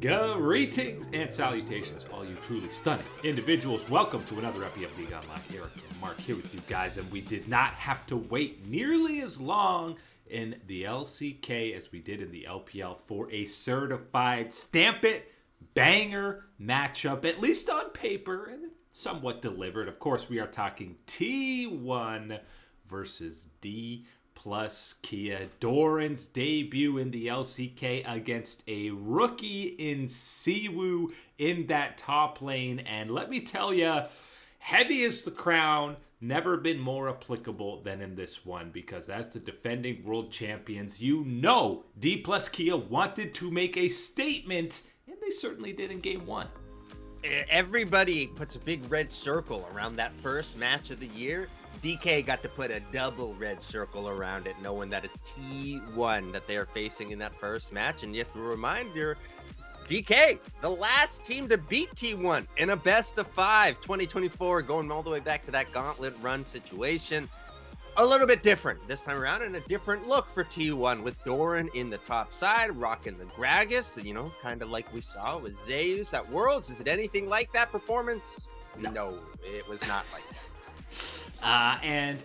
Greetings and salutations, all you truly stunning individuals. Welcome to another epi of League Online. Eric and Mark here with you guys, and we did not have to wait nearly as long in the LCK as we did in the LPL for a certified stamp it banger matchup, at least on paper, and somewhat delivered. Of course, we are talking T1 versus Dplus Kia. Doran's debut in the LCK against a rookie in Siwoo in that top lane. And let me tell you, heavy is the crown. Never been more applicable than in this one, because as the defending world champions, you know Dplus Kia wanted to make a statement, and they certainly did in game one. Everybody puts a big red circle around that first match of the year. DK got to put a double red circle around it, knowing that it's T1 that they are facing in that first match. And if you remind your DK, the last team to beat T1 in a best of 5 2024, going all the way back to that gauntlet run situation. A little bit different this time around, and a different look for T1 with Doran in the top side, rocking the Gragas, kind of like we saw with Zeus at Worlds. Is it anything like that performance? No, it was not like that. And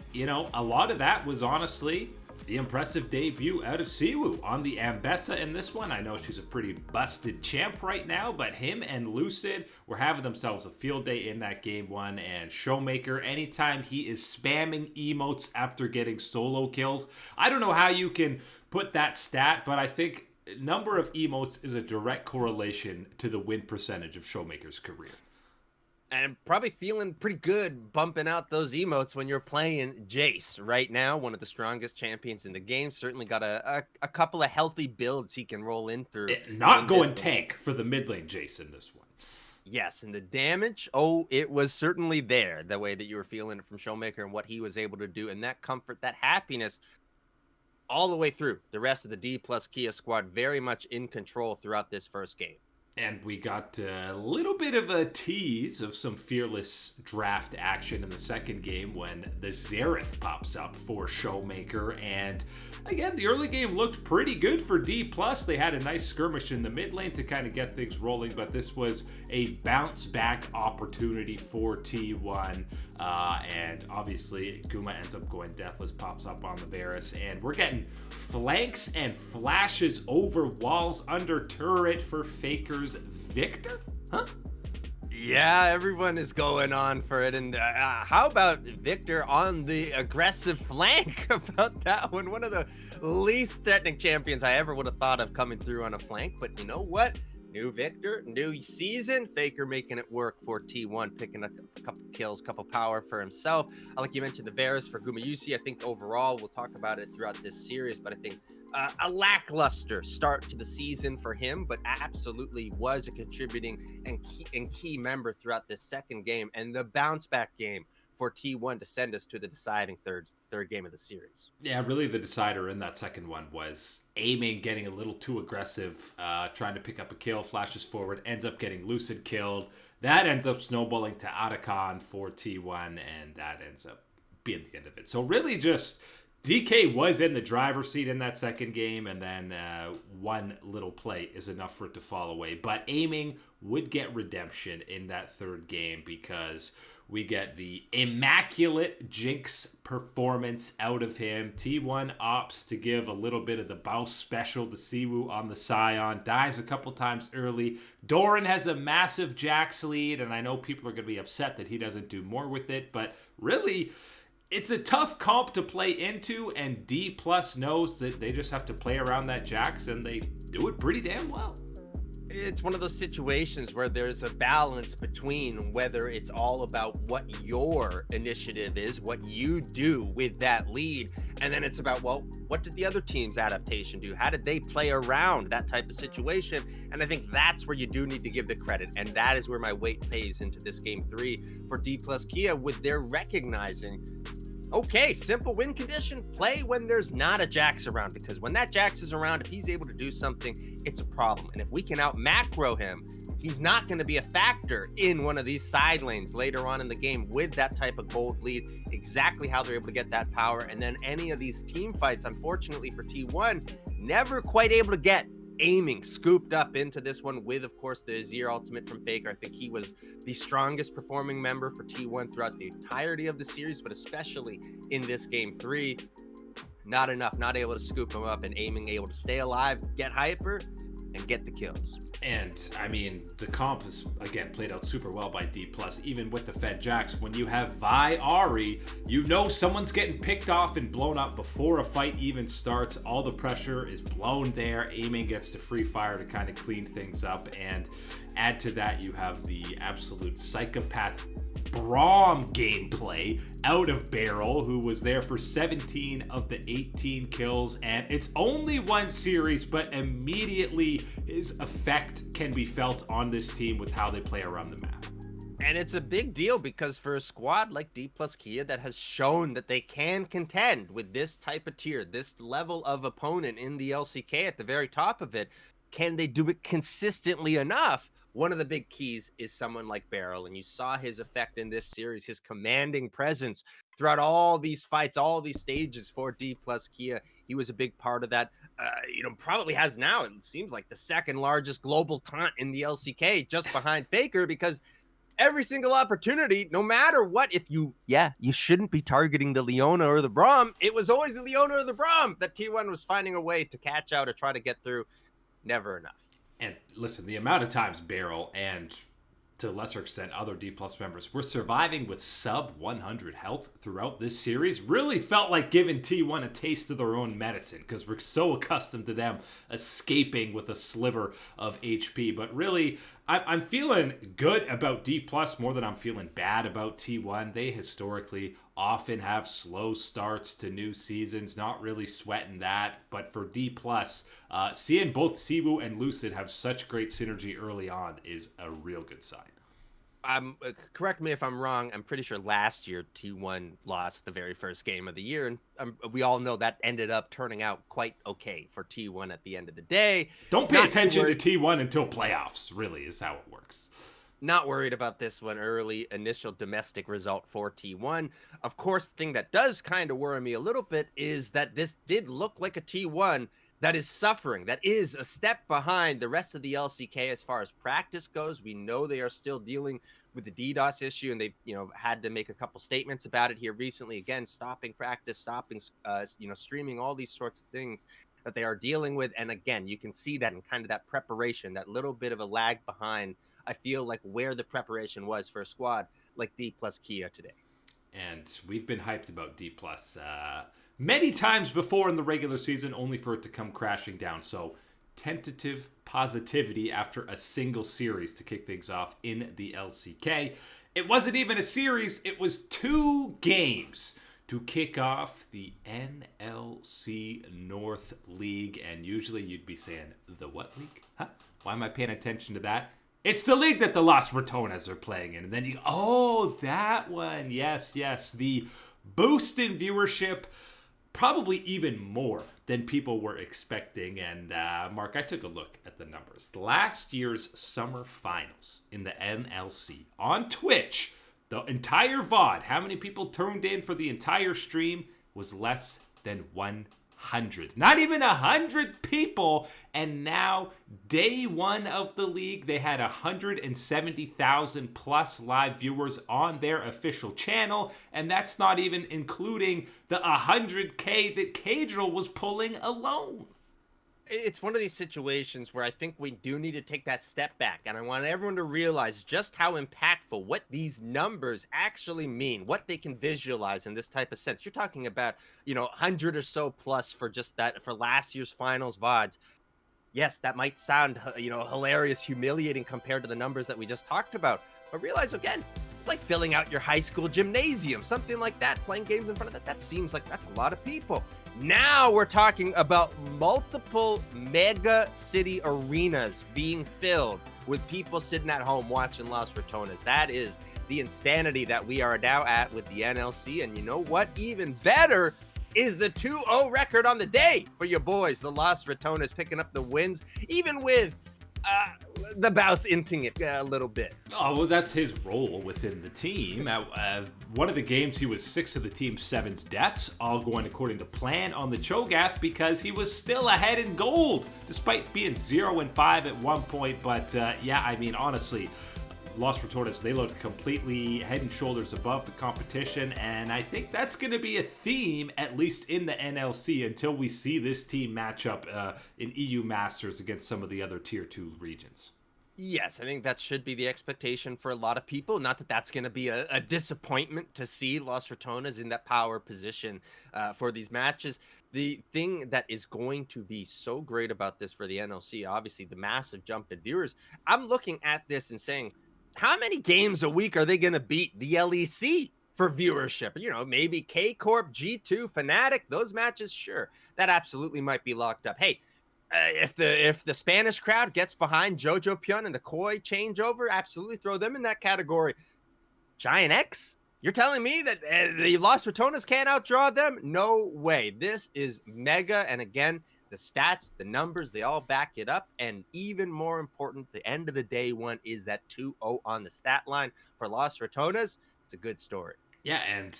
a lot of that was honestly the impressive debut out of Siwoo on the Ambessa in this one. I know she's a pretty busted champ right now, but him and Lucid were having themselves a field day in that game one. And Showmaker, anytime he is spamming emotes after getting solo kills, I don't know how you can put that stat, but I think number of emotes is a direct correlation to the win percentage of Showmaker's career. And probably feeling pretty good bumping out those emotes when you're playing Jace right now, one of the strongest champions in the game. Certainly got a couple of healthy builds he can roll in through. Not going tank for the mid lane Jace in this one. Yes, and the damage, it was certainly there, the way that you were feeling it from Showmaker and what he was able to do, and that comfort, that happiness all the way through. The rest of the Dplus Kia squad very much in control throughout this first game. And we got a little bit of a tease of some fearless draft action in the second game when the Xerath pops up for Showmaker. And again, the early game looked pretty good for Dplus. They had a nice skirmish in the mid lane to kind of get things rolling, but this was a bounce back opportunity for T1. And obviously, Guma ends up going deathless, pops up on the Varus, and we're getting flanks and flashes over walls under turret for Faker's Victor? Huh? Yeah, everyone is going on for it. And how about Victor on the aggressive flank? About that one? One of the least threatening champions I ever would have thought of coming through on a flank. But you know what? New Victor, new season. Faker making it work for T1, picking up a couple kills, couple power for himself. Like you mentioned, the Varus for Gumayusi. I think overall, we'll talk about it throughout this series, but I think a lackluster start to the season for him, but absolutely was a contributing and key member throughout this second game, and the bounce back game for T1 to send us to the deciding third game of the series. Yeah, really the decider in that second one was aiming, getting a little too aggressive, trying to pick up a kill, flashes forward, ends up getting Lucid killed. That ends up snowballing to Atacon for T1, and that ends up being the end of it. So really just DK was in the driver's seat in that second game, and then one little play is enough for it to fall away. But aiming would get redemption in that third game, because we get the immaculate Jinx performance out of him. T1 opts to give a little bit of the bounce special to Siwoo on the Scion. Dies a couple times early. Doran has a massive Jax lead, and I know people are going to be upset that he doesn't do more with it, but really, it's a tough comp to play into, and Dplus knows that they just have to play around that Jax, and they do it pretty damn well. It's one of those situations where there's a balance between whether it's all about what your initiative is, what you do with that lead, and then it's about, well, what did the other team's adaptation do? How did they play around that type of situation? And I think that's where you do need to give the credit, and that is where my weight plays into this game 3 for Dplus Kia, with their recognizing, okay, simple win condition, play when there's not a Jax around, because when that Jax is around, if he's able to do something, it's a problem. And if we can out macro him, he's not going to be a factor in one of these side lanes later on in the game with that type of gold lead, exactly how they're able to get that power. And then any of these team fights, unfortunately for T1, never quite able to get aiming, scooped up into this one with, of course, the Azir ultimate from Faker. I think he was the strongest performing member for T1 throughout the entirety of the series, but especially in this game 3. Not enough, not able to scoop him up, and aiming able to stay alive, get hyper, and get the kills. And I mean, the comp is again played out super well by Dplus, even with the Fed Jacks. When you have Vi Ari, you know someone's getting picked off and blown up before a fight even starts. All the pressure is blown there. Aiming gets to free fire to kind of clean things up, and add to that, you have the absolute psychopath Braum gameplay out of Barrel, who was there for 17 of the 18 kills, and it's only one series, but immediately his effect can be felt on this team with how they play around the map. And it's a big deal because for a squad like Dplus Kia that has shown that they can contend with this type of tier, this level of opponent in the LCK at the very top of it, can they do it consistently enough? One of the big keys is someone like Barrel, and you saw his effect in this series, his commanding presence throughout all these fights, all these stages for Dplus Kia. He was a big part of that. Probably has now, it seems like, the second largest global taunt in the LCK, just behind Faker, because every single opportunity, no matter what, you shouldn't be targeting the Leona or the Braum. It was always the Leona or the Braum that T1 was finding a way to catch out or try to get through. Never enough. And listen, the amount of times Barrel and to a lesser extent other Dplus members were surviving with sub 100 health throughout this series really felt like giving T1 a taste of their own medicine, because we're so accustomed to them escaping with a sliver of HP. But really, I'm feeling good about Dplus more than I'm feeling bad about T1. They historically often have slow starts to new seasons, not really sweating that. But for Dplus, seeing both Siwoo and Lucid have such great synergy early on is a real good sign. Correct me if I'm wrong. I'm pretty sure last year T1 lost the very first game of the year, and we all know that ended up turning out quite okay for T1 at the end of the day. Don't pay attention to T1 until playoffs, really, is how it works. Not worried about this one. Early initial domestic result for T1. Of course, the thing that does kind of worry me a little bit is that this did look like a T1 that is suffering, that is a step behind the rest of the LCK as far as practice goes. We know they are still dealing with the DDoS issue, and they've had to make a couple statements about it here recently. Again, stopping practice, stopping streaming, all these sorts of things that they are dealing with. And again, you can see that in kind of that preparation, that little bit of a lag behind, I feel like, where the preparation was for a squad like Dplus Kia today. And we've been hyped about Dplus many times before in the regular season, only for it to come crashing down. So tentative positivity after a single series to kick things off in the LCK. It wasn't even a series, it was 2 games to kick off the NLC North League. And usually you'd be saying, the what league? Huh? Why am I paying attention to that? It's the league that the Los Ratones are playing in. And then that one. Yes. The boost in viewership, probably even more than people were expecting. And Mark, I took a look at the numbers. Last year's summer finals in the NLC on Twitch, the entire VOD, how many people tuned in for the entire stream was less than 100. Not even 100 people. And now, day one of the league, they had 170,000 plus live viewers on their official channel. And that's not even including the 100K that Caedrel was pulling alone. It's one of these situations where I think we do need to take that step back, and I want everyone to realize just how impactful what these numbers actually mean, what they can visualize in this type of sense. You're talking about, 100 or so plus for just that, for last year's finals VODs. Yes, that might sound, hilarious, humiliating compared to the numbers that we just talked about, but realize, again, it's like filling out your high school gymnasium, something like that, playing games in front of that. That seems like that's a lot of people. Now we're talking about multiple mega city arenas being filled with people sitting at home watching Los Ratones. That is the insanity that we are now at with the NLC. And you know what? Even better is the 2-0 record on the day for your boys, the Los Ratones, picking up the wins, even with The Bouse inting it a little bit. Oh, well, that's his role within the team. One of the games, he was 6 of the team's 7's deaths, all going according to plan on the Cho'Gath because he was still ahead in gold, despite being 0-5 at one point. But yeah, I mean, honestly, Los Ratones, they look completely head and shoulders above the competition, and I think that's going to be a theme, at least in the NLC, until we see this team match up in EU Masters against some of the other Tier 2 regions. Yes, I think that should be the expectation for a lot of people. Not that that's going to be a disappointment to see Los Ratones in that power position for these matches. The thing that is going to be so great about this for the NLC, obviously the massive jump in viewers, I'm looking at this and saying, how many games a week are they going to beat the LEC for viewership? You know, maybe K-Corp, G2, Fnatic, those matches, sure, that absolutely might be locked up. Hey, if the Spanish crowd gets behind Jojo Pyun and the Koi changeover, absolutely throw them in that category. Giant X? You're telling me that the Los Ratones can't outdraw them? No way. This is mega. And again, the stats, the numbers, they all back it up. And even more important, the end of the day one is that 2-0 on the stat line for Los Ratones. It's a good story. Yeah, and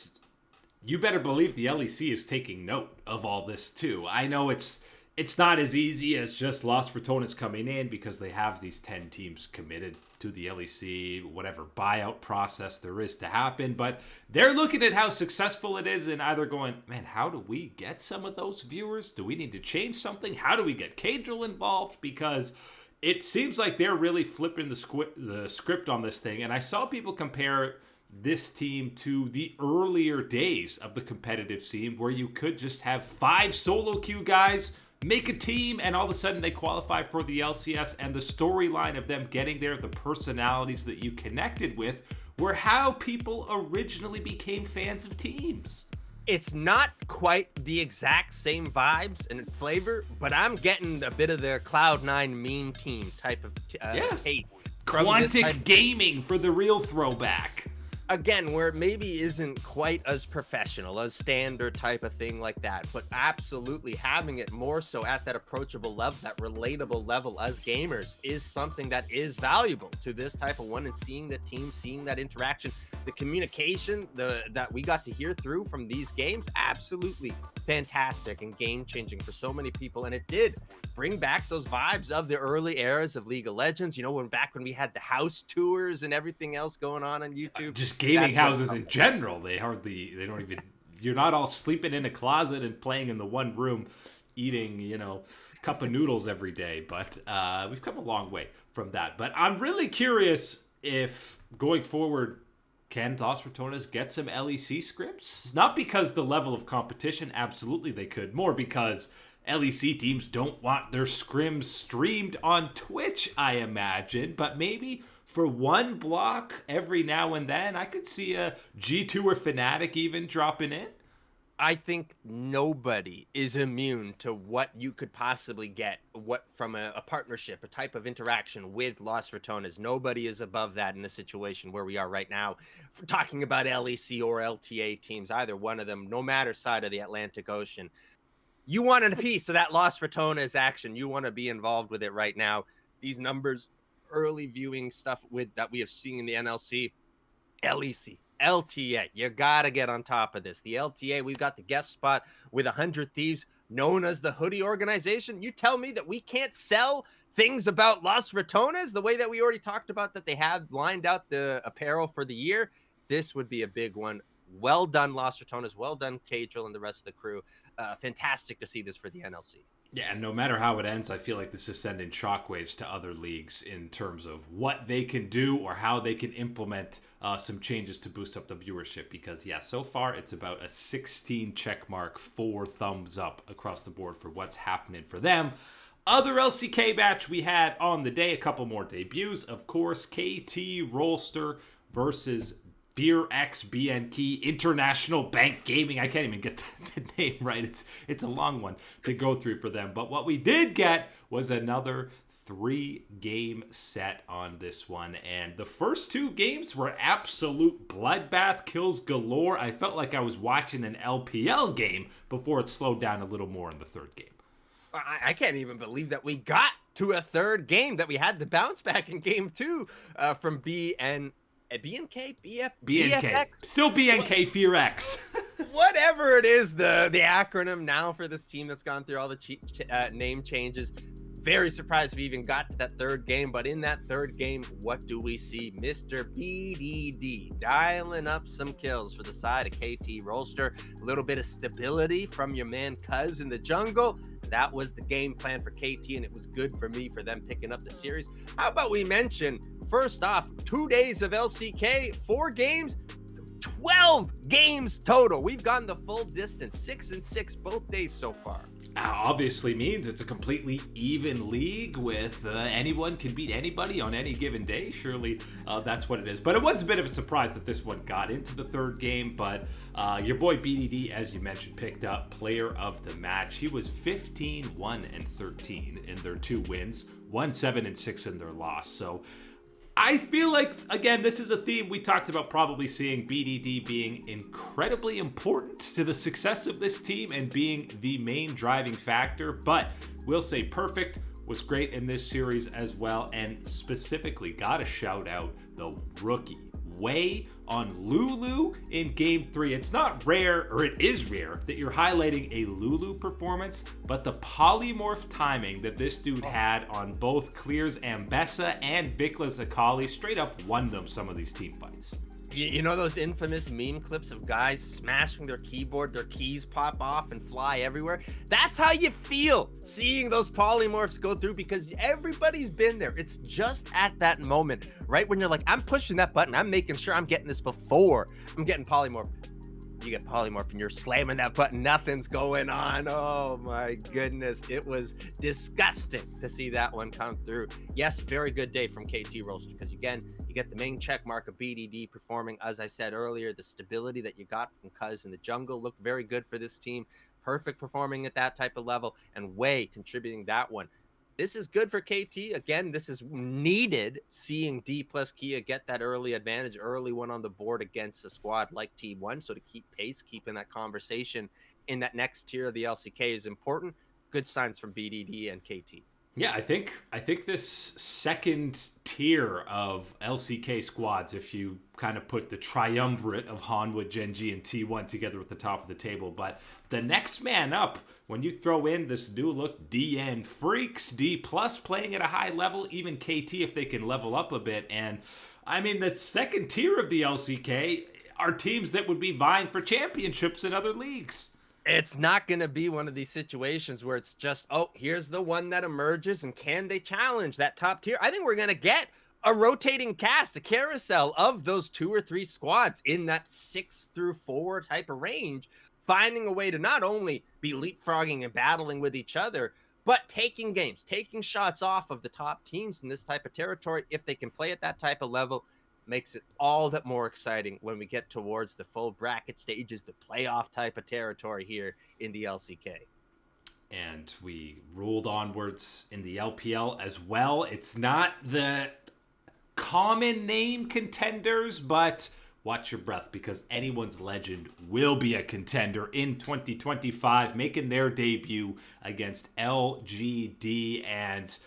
you better believe the LEC is taking note of all this too. I know it's not as easy as just Los Ratones coming in because they have these 10 teams committed to the LEC, whatever buyout process there is to happen. But they're looking at how successful it is and either going, man, how do we get some of those viewers? Do we need to change something? How do we get Caedrel involved? Because it seems like they're really flipping the script on this thing. And I saw people compare this team to the earlier days of the competitive scene where you could just have 5 solo queue guys, make a team, and all of a sudden they qualify for the LCS, and the storyline of them getting there, the personalities that you connected with, were how people originally became fans of teams. It's not quite the exact same vibes and flavor, but I'm getting a bit of the Cloud9 meme team type of taste. Quantic Gaming for the real throwback. Again, where it maybe isn't quite as professional, as standard type of thing like that, but absolutely having it more so at that approachable level, that relatable level as gamers is something that is valuable to this type of one, and seeing the team, seeing that interaction, the communication that we got to hear through from these games, absolutely fantastic and game-changing for so many people. And it did bring back those vibes of the early eras of League of Legends, you know, when we had the house tours and everything else going on YouTube. Just gaming houses in general, they don't even, you're not all sleeping in a closet and playing in the one room, eating, you know, a cup of noodles every day. But we've come a long way from that. But I'm really curious if going forward, can Los Ratones get some LEC scripts? Not because the level of competition, absolutely they could, more because LEC teams don't want their scrims streamed on Twitch, I imagine. But maybe for one block every now and then, I could see a G2 or Fnatic even dropping in. I think nobody is immune to what you could possibly get from a partnership, a type of interaction with Los Ratones. Nobody is above that in a situation where we are right now. For talking about LEC or LTA teams, either one of them, no matter side of the Atlantic Ocean, you want a piece of that Los Ratones action. You want to be involved with it right now. These numbers, early viewing stuff that we have seen in the NLC, LEC, LTA, you gotta get on top of this. The LTA, we've got the guest spot with 100 Thieves, known as the Hoodie Organization. You tell me that we can't sell things about Los Ratones the way that we already talked about, that they have lined out the apparel for the year. This would be a big one. Well done, Los Ratones. Well done, Caedrel and the rest of the crew. Fantastic to see this for the NLC. Yeah, and no matter how it ends, I feel like this is sending shockwaves to other leagues in terms of what they can do or how they can implement some changes to boost up the viewership. Because, yeah, so far it's about a 16 check mark, 4 thumbs up across the board for what's happening for them. Other LCK match we had on the day, a couple more debuts. Of course, KT Rolster versus Beer X BNK International Bank Gaming. I can't even get the name right. It's a long one to go through for them. But what we did get was another 3-game set on this one. And the first 2 games were absolute bloodbath, kills galore. I felt like I was watching an LPL game before it slowed down a little more in the 3rd game. I can't even believe that we got to a third game that we had to bounce back in game 2 from BNK, BNK. BFX. Still BNK Fear X. Whatever it is, the acronym now for this team that's gone through all the name changes. Very surprised we even got to that third game, but in that third game, what do we see? Mr. BDD dialing up some kills for the side of KT Rolster. A little bit of stability from your man Cuz in the jungle. That was the game plan for KT, and it was good for me for them picking up the series. How about we mention, first off, 2 days of LCK, 4 games, 12 games total. We've gone the full distance, 6 and 6 both days so far. Obviously means it's a completely even league with anyone can beat anybody on any given day. Surely that's what it is. But it was a bit of a surprise that this one got into the third game. But your boy BDD, as you mentioned, picked up player of the match. He was 15-1-13 in their 2 wins, 1-7-6 in their loss. So I feel like, again, this is a theme we talked about, probably seeing BDD being incredibly important to the success of this team and being the main driving factor. But we'll say Perfect was great in this series as well, and specifically got to shout out the rookie Way on Lulu in game 3. It's not rare, or it is rare, that you're highlighting a Lulu performance, but the polymorph timing that this dude had on both Clear's Ambessa and Vikla's Akali straight up won them some of these team fights. You know those infamous meme clips of guys smashing their keyboard, their keys pop off and fly everywhere? That's how you feel seeing those polymorphs go through, because everybody's been there. It's just at that moment, right when you're like, I'm pushing that button, I'm making sure I'm getting this before I'm getting polymorph. You get polymorph and you're slamming that button, nothing's going on. Oh my goodness, it was disgusting to see that one come through. Yes, very good day from KT Rolster, because again, you get the main check mark of BDD performing. As I said earlier, the stability that you got from Cuz in the jungle looked very good for this team. Perfect performing at that type of level, and Way contributing that one. This is good for KT. Again, this is needed, seeing Dplus Kia get that early advantage, early one on the board against a squad like T1. So to keep pace, keeping that conversation in that next tier of the LCK is important. Good signs from BDD and KT. Yeah, I think this second tier of LCK squads, if you kind of put the triumvirate of Hanwha, Gen.G, and T1 together at the top of the table, but the next man up, when you throw in this new look DN Freaks, Dplus playing at a high level, even KT if they can level up a bit, and I mean the second tier of the LCK are teams that would be vying for championships in other leagues. It's not going to be one of these situations where it's just, oh, here's the one that emerges, and can they challenge that top tier? I think we're going to get a rotating cast, a carousel of those 2 or 3 squads in that 6 through 4 type of range, finding a way to not only be leapfrogging and battling with each other, but taking games, taking shots off of the top teams in this type of territory. If they can play at that type of level, makes it all that more exciting when we get towards the full bracket stages, the playoff type of territory here in the LCK. And we rolled onwards in the LPL as well. It's not the common name contenders, but watch your breath, because anyone's legend will be a contender in 2025, making their debut against LGD. And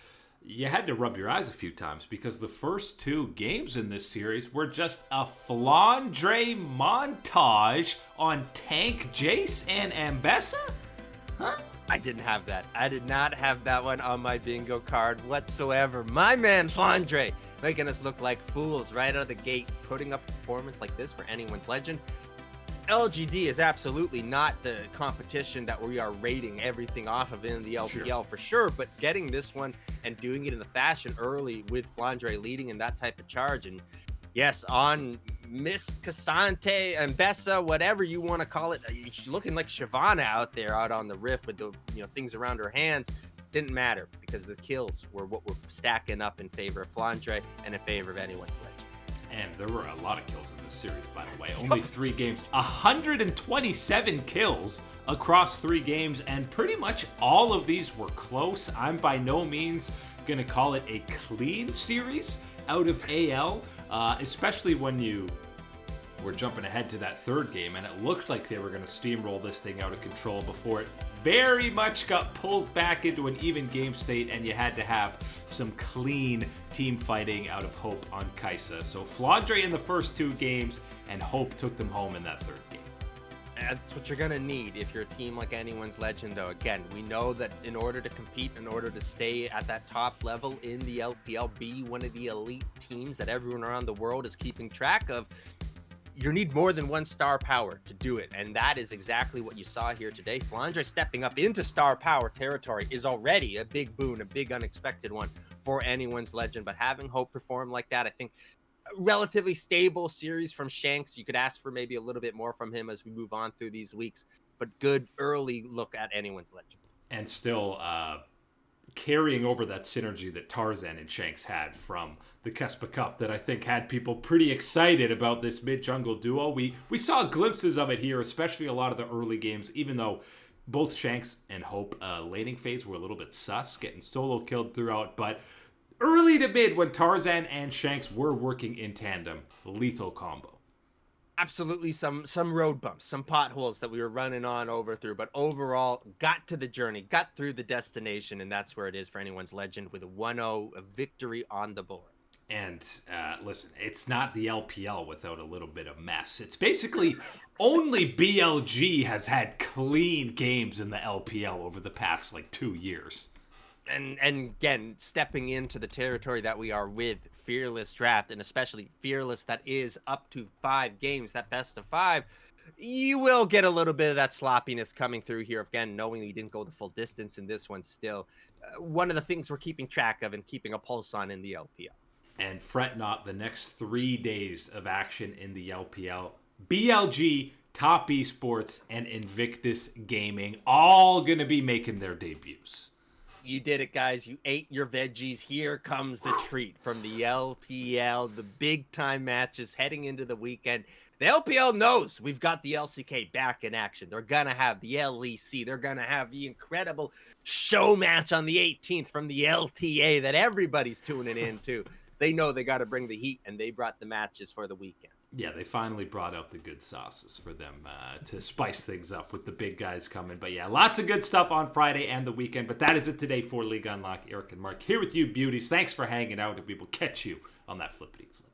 you had to rub your eyes a few times, because the first 2 games in this series were just a Flandre montage on Tank, Jace, and Ambessa? Huh? I didn't have that. I did not have that one on my bingo card whatsoever. My man Flandre making us look like fools right out of the gate, putting up a performance like this for anyone's legend. LGD is absolutely not the competition that we are rating everything off of in the LPL for sure, but getting this one and doing it in the fashion early with Flandre leading in that type of charge, and yes, on Miss Cassante, Ambessa, whatever you want to call it, she's looking like Shyvana out there out on the riff with the things around her hands. Didn't matter, because the kills were what were stacking up in favor of Flandre and in favor of anyone's legend. And there were a lot of kills in this series, by the way. Only 3 games. 127 kills across 3 games, and pretty much all of these were close. I'm by no means going to call it a clean series out of AL, especially when you we're jumping ahead to that third game, and it looked like they were going to steamroll this thing out of control before it very much got pulled back into an even game state, and you had to have some clean team fighting out of Hope on Kaisa. So Flandre in the first 2 games, and Hope took them home in that third game. That's what you're going to need if you're a team like Anyone's Legend, though. Again, we know that in order to compete, in order to stay at that top level in the LPL, be one of the elite teams that everyone around the world is keeping track of, you need more than 1 star power to do it. And that is exactly what you saw here today. Flandre stepping up into star power territory is already a big boon, a big unexpected one for Anyone's Legend. But having Hope perform like that, I think relatively stable series from Shanks. You could ask for maybe a little bit more from him as we move on through these weeks, but good early look at Anyone's Legend. And still carrying over that synergy that Tarzan and Shanks had from the Kespa Cup that I think had people pretty excited about this mid-jungle duo. We saw glimpses of it here, especially a lot of the early games, even though both Shanks and Hope laning phase were a little bit sus, getting solo killed throughout, but early to mid, when Tarzan and Shanks were working in tandem, lethal combo. Absolutely, some road bumps, some potholes that we were running on through, but overall got to the journey, got through the destination, and that's where it is for Anyone's Legend with a 1-0, a victory on the board. And listen, it's not the LPL without a little bit of mess. It's basically only BLG has had clean games in the LPL over the past 2 years. And again, stepping into the territory that we are with Fearless Draft, and especially Fearless that is up to 5 games, that best of 5, you will get a little bit of that sloppiness coming through here. Again, knowing that you didn't go the full distance in this one still. One of the things we're keeping track of and keeping a pulse on in the LPL. And fret not, the next 3 days of action in the LPL, BLG, Top Esports, and Invictus Gaming all going to be making their debuts. You did it, guys. You ate your veggies. Here comes the treat from the LPL, the big-time matches heading into the weekend. The LPL knows we've got the LCK back in action. They're going to have the LEC. They're going to have the incredible show match on the 18th from the LTA that everybody's tuning in to. They know they got to bring the heat, and they brought the matches for the weekend. Yeah, they finally brought out the good sauces for them to spice things up with the big guys coming. But yeah, lots of good stuff on Friday and the weekend. But that is it today for League Unlock. Eric and Mark here with you, beauties. Thanks for hanging out, and we will catch you on that flippity flip.